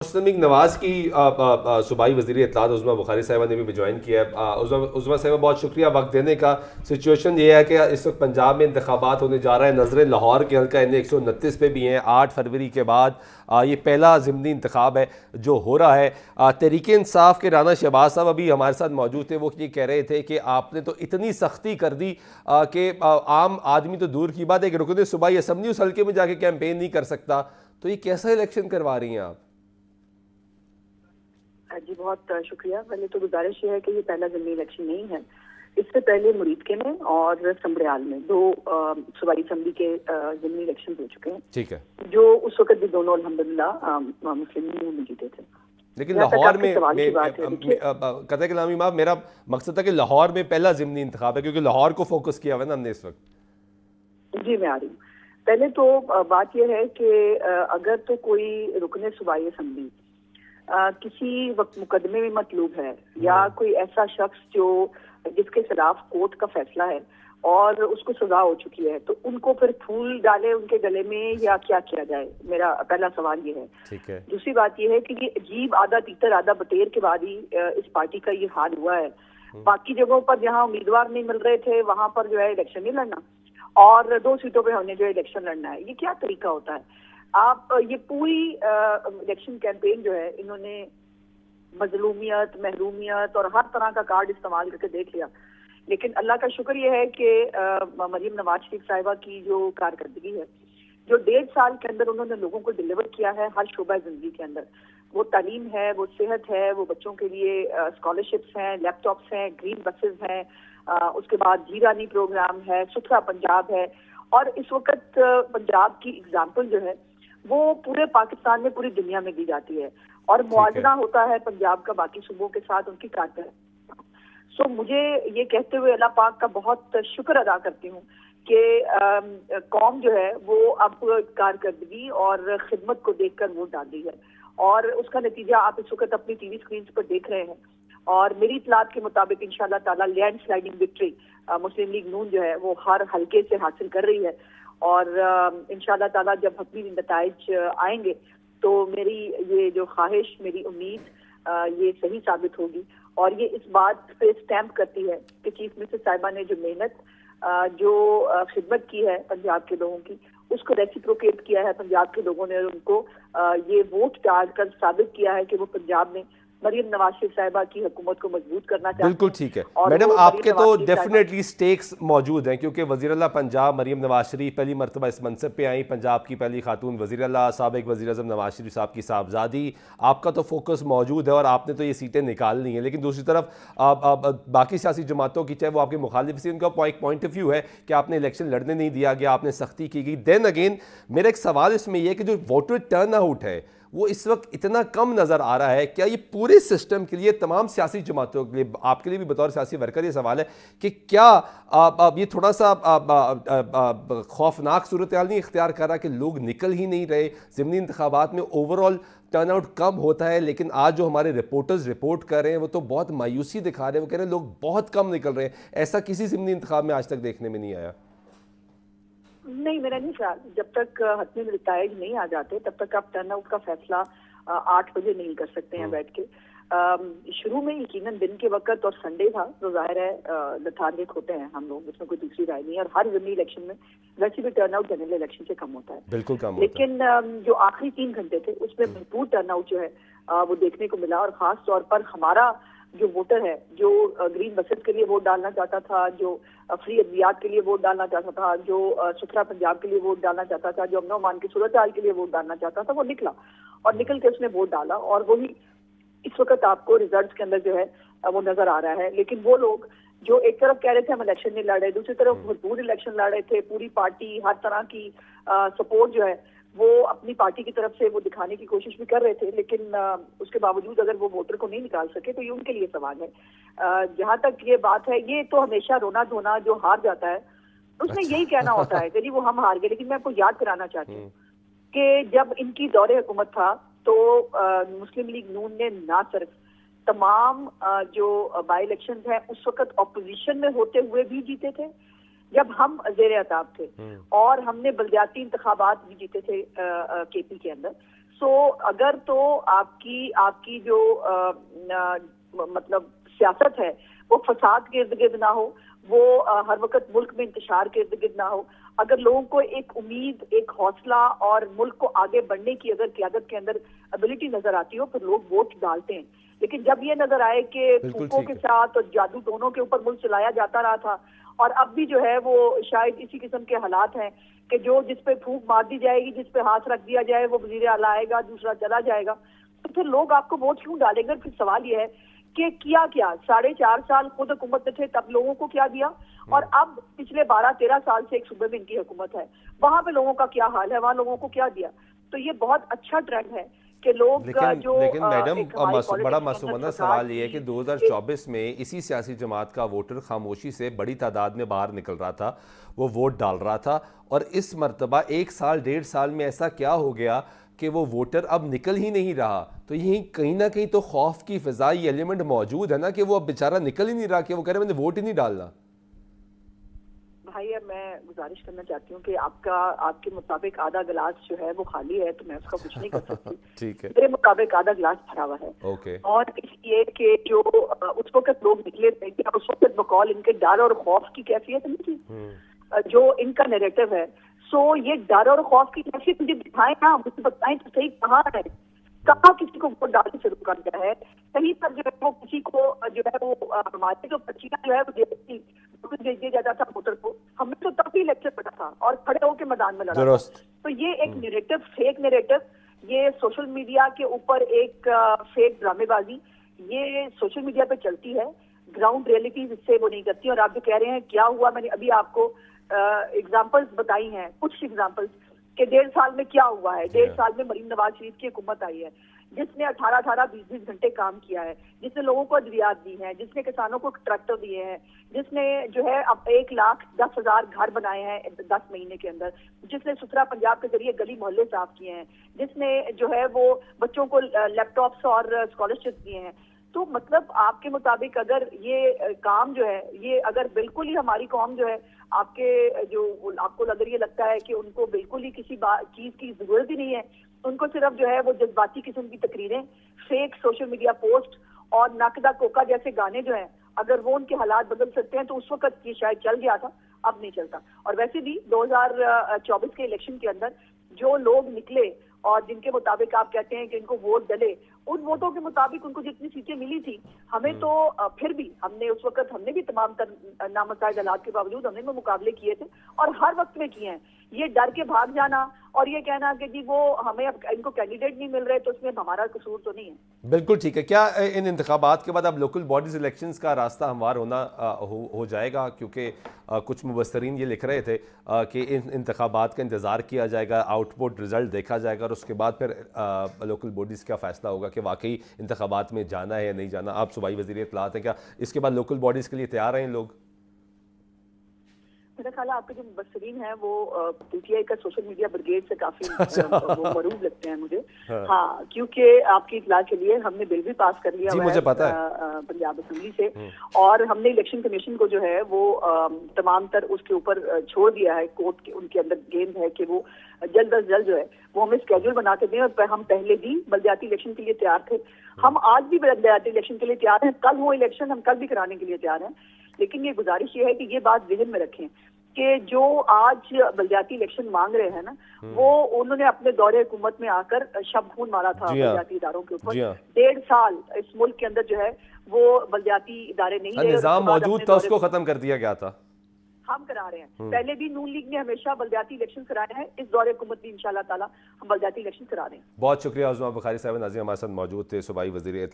मुस्लिम league Nawaz की सूबाई वज़ीर इत्तलात उज़्मा बुखारी साहिबा ने भी ज्वाइन किया है। उज़्मा साहिबा बहुत शुक्रिया वक्त देने का। सिचुएशन ये है कि इस वक्त पंजाब में इंतखाबात होने जा रहा है। नज़रें लाहौर के हल्का एन 129 पे भी हैं। 8 फरवरी के बाद ये पहला ज़िमनी इंतखाब है जो हो रहा है। तहरीक इंसाफ के राना शहबाज साहब अभी हमारे साथ मौजूद थे। वो ये कह रहे थे कि आपने तो इतनी सख्ती कर दी कि आम आदमी तो दूर की बात है कि रुकन सूबाई असम्बली उस हल्के में जाके कैंपेन नहीं कर सकता। तो ये कैसा इलेक्शन करवा रही हैं आप? जी बहुत शुक्रिया। पहले तो गुजारिश ये है कि ये पहला ज़िमनी इलेक्शन नहीं है। इससे पहले मुरीदके में और संबड़ियाल में दो सूबाई असम्बली के ज़िमनी इलेक्शन हो चुके हैं। ठीक है, जो उस वक्त भी दोनों अल्हम्दुलिल्लाह मुस्लिम लीग में जीते थे। लेकिन लाहौर में कतई कलामी माफ, मेरा मकसद था कि लाहौर में पहला ज़िमनी इंतखाब है क्योंकि लाहौर को फोकस किया हुआ है ना हमने इस वक्त। जी मैं आ रही हूँ। पहले तो बात यह है कि अगर तो कोई रुकने सूबाई असम्बली किसी वक्त मुकदमे में मतलूब है या कोई ऐसा शख्स जो जिसके खिलाफ कोर्ट का फैसला है और उसको सजा हो चुकी है, तो उनको फिर फूल डाले उनके गले में या क्या किया जाए, मेरा पहला सवाल ये है। ठीक है। दूसरी बात ये है कि ये अजीब आधा तीतर आधा बटेर के बाद ही इस पार्टी का ये हाल हुआ है। बाकी जगहों पर जहाँ उम्मीदवार नहीं मिल रहे थे वहां पर जो है इलेक्शन नहीं लड़ना, और 2 सीटों पे हमने जो इलेक्शन लड़ना है, ये क्या तरीका होता है? आप ये पूरी इलेक्शन कैंपेन जो है इन्होंने मजलूमियत, महरूमियत और हर तरह का कार्ड इस्तेमाल करके देख लिया। लेकिन अल्लाह का शुक्र ये है कि मरियम नवाज शरीफ साहिबा की जो कारकर्दगी है, जो 1.5 साल के अंदर उन्होंने लोगों को डिलीवर किया है हर शोबा जिंदगी के अंदर, वो तालीम है, वो सेहत है, वो बच्चों के लिए स्कॉलरशिप्स हैं, लैपटॉप्स हैं, ग्रीन बसेस हैं, उसके बाद जीरानी प्रोग्राम है, सुथरा पंजाब है। और इस वक्त पंजाब की एग्जाम्पल जो है वो पूरे पाकिस्तान में, पूरी दुनिया में दी जाती है और मुआवजा होता है पंजाब का बाकी सूबों के साथ उनकी कारकर्दगी। सो मुझे ये कहते हुए अल्लाह पाक का बहुत शुक्र अदा करती हूँ कि कौम जो है वो अब कारकर्दगी और खिदमत को देखकर वोट डाल दी है, और उसका नतीजा आप इस वक्त अपनी टीवी स्क्रीन पर देख रहे हैं। और मेरी इतलात के मुताबिक इंशाल्लाह ताला लैंड स्लाइडिंग विक्ट्री मुस्लिम लीग नून जो है वो हर हल्के से हासिल कर रही है, और इंशाल्लाह ताला जब हतमी नताइज आएंगे तो मेरी ये जो ख्वाहिश, मेरी उम्मीद ये सही साबित होगी। और ये इस बात पे स्टैम्प करती है कि चीफ मिनिस्टर साहिबा ने जो मेहनत, जो खिदमत की है पंजाब के लोगों की, उसको रेसिप्रोकेट किया है पंजाब के लोगों ने, और उनको ये वोट डालकर साबित किया है कि वो पंजाब में मरियम नवाज शरीफ साहिबा की हुकूमत को मजबूत करना चाहते हैं। बिल्कुल ठीक है मैडम, आपके तो डेफिनेटली स्टेक्स मौजूद हैं क्योंकि वज़ीर आला पंजाब मरियम नवाज शरीफ पहली मरतबा इस मनसब पे आई, पंजाब की पहली खातून वज़ीर आला, साबिक़ वज़ीर आज़म नवाज शरीफ साहब की साहबजादी। आपका तो फोकस मौजूद है और आपने तो ये सीटें निकालनी है, लेकिन दूसरी तरफ बाकी सियासी जमातों की, चाहे वो आपके मुखालिफ से, उनका पॉइंट ऑफ व्यू है कि आपने इलेक्शन लड़ने नहीं दिया गया, आपने सख्ती की गई। देन अगेन मेरा एक सवाल इसमें यह कि जो वोटर टर्न आउट है वो इस वक्त इतना कम नज़र आ रहा है, क्या ये पूरे सिस्टम के लिए, तमाम सियासी जमातों के लिए, आपके लिए भी बतौर सियासी वर्कर ये सवाल है कि क्या ये थोड़ा सा खौफनाक सूरत हाल नहीं इख्तियार कर रहा कि लोग निकल ही नहीं रहे? ज़िमनी इंतखाबात में ओवरऑल टर्नआउट कम होता है, लेकिन आज जो हमारे रिपोर्टर्स रिपोर्ट कर रहे हैं वो तो बहुत मायूसी दिखा रहे हैं। वो कह रहे हैं लोग बहुत कम निकल रहे हैं। ऐसा किसी ज़िमनी इंतखाब में आज तक देखने में नहीं आया। नहीं, मेरा नहीं ख्याल। जब तक हतमी नताइज नहीं आ जाते तब तक आप टर्नआउट का फैसला 8 बजे नहीं कर सकते हैं बैठ के। शुरू में यकीनन दिन के वक्त और संडे था तो जाहिर है लथार्जिक होते हैं हम लोग, इसमें कोई दूसरी राय नहीं है। और हर ज़िमनी इलेक्शन में वैसे भी टर्नआउट जनरल इलेक्शन से कम होता है, बिल्कुल कम लेकिन जो आखिरी 3 घंटे थे उसमें भरपूर टर्नआउट जो है वो देखने को मिला। और खास तौर पर हमारा जो वोटर है, जो ग्रीन बसेस के लिए वोट डालना चाहता था, जो फ्री अद्वियात के लिए वोट डालना चाहता था, जो सुथरा पंजाब के लिए वोट डालना चाहता था, जो अमन अमान की सूरत हाल के लिए वोट डालना चाहता था, वो निकला और निकल के उसने वोट डाला। और वही इस वक्त आपको रिजल्ट्स के अंदर जो है वो नजर आ रहा है। लेकिन वो लोग जो एक तरफ कह रहे थे हम इलेक्शन नहीं लड़ रहे, दूसरी तरफ भरपूर इलेक्शन लड़ रहे थे, पूरी पार्टी हर तरह की सपोर्ट जो है वो अपनी पार्टी की तरफ से वो दिखाने की कोशिश भी कर रहे थे, लेकिन उसके बावजूद अगर वो वोटर को नहीं निकाल सके तो ये उनके लिए सवाल है। जहां तक ये बात है, ये तो हमेशा रोना धोना जो हार जाता है उसने यही कहना होता है कि जी वो हम हार गए। लेकिन मैं आपको याद कराना चाहती हूँ कि जब इनकी दौरे हुकूमत था तो मुस्लिम लीग नून ने ना सिर्फ तमाम जो बाई इलेक्शन है उस वक्त ऑपोजिशन में होते हुए भी जीते थे, जब हम ज़ेर अताब थे, और हमने बलदियाती इंतखाबात भी जीते थे केपी के अंदर। سو اگر تو آپ کی جو مطلب سیاست ہے وہ فساد کے ارد گرد نہ ہو، وہ ہر وقت ملک میں انتشار کے ارد گرد نہ ہو، اگر لوگوں کو ایک امید، ایک حوصلہ اور ملک کو آگے بڑھنے کی اگر قیادت کے اندر ابیلٹی نظر آتی ہو، پھر لوگ ووٹ ڈالتے ہیں. لیکن جب یہ نظر آئے کہ پھوکوں کے ساتھ اور جادو ٹونوں کے اوپر ملک چلایا جاتا رہا تھا، اور اب بھی جو ہے وہ شاید اسی قسم کے حالات ہیں کہ جس پہ پھونک مار دی جائے گی، جس پہ ہاتھ رکھ دیا جائے وہ وزیر اعلیٰ آئے گا، دوسرا چلا جائے گا، تو پھر لوگ آپ کو ووٹ کیوں ڈالیں گے؟ پھر سوال یہ ہے کہ کیا 4.5 سال خود حکومت میں تھے، تب لوگوں کو کیا دیا، اور اب پچھلے 12-13 سال سے ایک صوبے میں ان کی حکومت ہے، وہاں پہ لوگوں کا کیا حال ہے، وہاں لوگوں کو کیا دیا. تو یہ بہت اچھا ٹرینڈ ہے کہ لوگ لیکن میڈم بڑا معصومانہ سوال یہ ہے کہ 2024 میں اسی سیاسی جماعت کا ووٹر خاموشی سے بڑی تعداد میں باہر نکل رہا تھا، وہ ووٹ ڈال رہا تھا، اور اس مرتبہ 1 سال 1.5 سال میں ایسا کیا ہو گیا کہ وہ ووٹر اب نکل ہی نہیں رہا؟ تو یہی کہیں نہ کہیں تو خوف کی فضا، یہ ایلیمنٹ موجود ہے نا کہ وہ اب بیچارہ نکل ہی نہیں رہا، کہ وہ کہہ رہے ہیں میں نے ووٹ ہی نہیں ڈالنا. بھائی میں گزارش کرنا چاہتی ہوں کہ آپ کے مطابق آدھا گلاس جو ہے وہ خالی ہے، تو میں اس کا کچھ نہیں کر سکتی. ٹھیک ہے. میرے مطابق آدھا گلاس بھرا ہوا ہے، اور اس لیے کہ جو اس وقت لوگ نکلے تھے کہ اس وقت بقول ان کے ڈر اور خوف کی کیفیت نہیں تھی جو ان کا نیریٹو ہے. سو یہ ڈر اور خوف کی کیفیت مجھے دکھائیں نا، مجھے بتائیں تو صحیح کہاں ہے، کہاں کسی کو ووٹ ڈالنا شروع کر دیا ہے، کہیں پر جو ہے وہ کسی کو جو ہے وہ ہمارے جو پرچیاں جو ہے وہ بھیج دیا جاتا تھا ووٹر کو. ہم نے تو تب بھی الیکشن پڑا تھا اور کھڑے ہو کے میدان میں لڑا تھا. تو یہ ایک نیریٹو، فیک نیریٹو، یہ سوشل میڈیا کے اوپر ایک فیک ڈرامے بازی یہ سوشل میڈیا پہ چلتی ہے، گراؤنڈ ریئلٹیز اس سے وہ نہیں کرتی. اور آپ جو کہہ رہے ہیں کیا ہوا، میں نے ابھی آپ کو ایگزامپلز بتائی ہیں، کچھ ایگزامپلز کہ 1.5 سال میں کیا ہوا ہے. 1.5 سال میں مریم نواز شریف کی حکومت آئی ہے جس نے 18 20 گھنٹے کام کیا ہے، جس نے لوگوں کو ادویات دی ہیں، جس نے کسانوں کو ٹریکٹر دیے ہیں، جس نے جو ہے اب 1,10,000 گھر بنائے ہیں 10 مہینے کے اندر، جس نے ستھرا پنجاب کے ذریعے گلی محلے صاف کیے ہیں، جس نے جو ہے وہ بچوں کو لیپ ٹاپس اور اسکالرشپ دیے ہیں. تو مطلب آپ کے مطابق اگر یہ کام جو ہے، یہ اگر بالکل ہی ہماری قوم جو ہے آپ کو اگر یہ لگتا ہے کہ ان کو بالکل ہی کسی چیز کی ضرورت ہی نہیں ہے، ان کو صرف جو ہے وہ جذباتی قسم کی تقریریں، فیک سوشل میڈیا پوسٹ اور ناکدہ کوکا جیسے گانے جو ہیں، اگر وہ ان کے حالات بدل سکتے ہیں تو اس وقت یہ شاید چل گیا تھا، اب نہیں چلتا. اور ویسے بھی 2024 کے الیکشن کے اندر جو لوگ نکلے اور جن کے مطابق آپ کہتے ہیں کہ ان کو ووٹ ڈلے، ان ووٹوں کے مطابق ان کو جتنی سیٹیں ملی تھی، ہمیں تو پھر بھی ہم نے بھی تمام نامساعد حالات کے باوجود ہم نے مقابلے کیے تھے اور ہر وقت میں کیے ہیں. یہ ڈر کے بھاگ جانا اور یہ کہنا کہ جی وہ ہمیں اب ان کو کینڈیڈیٹ نہیں مل رہے تو اس میں ہمارا قصور تو نہیں ہے. بالکل ٹھیک ہے. کیا ان انتخابات کے بعد اب لوکل باڈیز الیکشنز کا راستہ ہموار ہونا ہو جائے گا؟ کیونکہ کچھ مبصرین یہ لکھ رہے تھے کہ ان انتخابات کا انتظار کیا جائے گا، آؤٹ پٹ رزلٹ دیکھا جائے گا اور اس کے بعد پھر لوکل باڈیز کا فیصلہ ہوگا کہ واقعی انتخابات میں جانا ہے یا نہیں جانا. آپ صوبائی وزیر اطلاعات ہیں، کیا اس کے بعد لوکل باڈیز کے لیے تیار ہیں لوگ؟ میرا خیال ہے آپ کے جو مبصرین ہیں وہ پی ٹی آئی کا سوشل میڈیا بریگیڈ سے کافی وہ مروب لگتے ہیں مجھے. ہاں، کیونکہ آپ کی اطلاع کے لیے ہم نے بل بھی پاس کر لیا ہوا ہے پنجاب اسمبلی سے، اور ہم نے الیکشن کمیشن کو جو ہے وہ تمام تر اس کے اوپر چھوڑ دیا ہے. کورٹ کے ان کے اندر گیند ہے کہ وہ جلد از جلد جو ہے وہ ہمیں اسکیڈول بنا کے دیں. اور ہم پہلے بھی بلدیاتی الیکشن کے لیے تیار تھے، ہم آج بھی بلدیاتی الیکشن کے لیے تیار ہیں، کل ہو الیکشن ہم کل بھی کرانے کے لیے تیار ہیں. لیکن یہ گزارش یہ ہے کہ یہ بات ذہن میں رکھیں کہ جو آج بلدیاتی الیکشن مانگ رہے ہیں نا، وہ انہوں نے اپنے دور حکومت میں آ کر شب خون مارا تھا بلدیاتی اداروں کے اوپر. 1.5 سال اس ملک کے اندر جو ہے وہ بلدیاتی ادارے نہیں رہے، نظام موجود تھا، اس کو ختم کر دیا گیا تھا. ہم کرا رہے ہیں. پہلے بھی نون لیگ نے ہمیشہ بلدیاتی الیکشن کرائے ہیں، اس دور حکومت بھی انشاءاللہ تعالی ہم بلدیاتی الیکشن کرا رہے ہیں. بہت شکریہ عظمیٰ بخاری صاحب، ناظرین ہمارے ساتھ موجود تھے صوبائی وزیر اطلاعات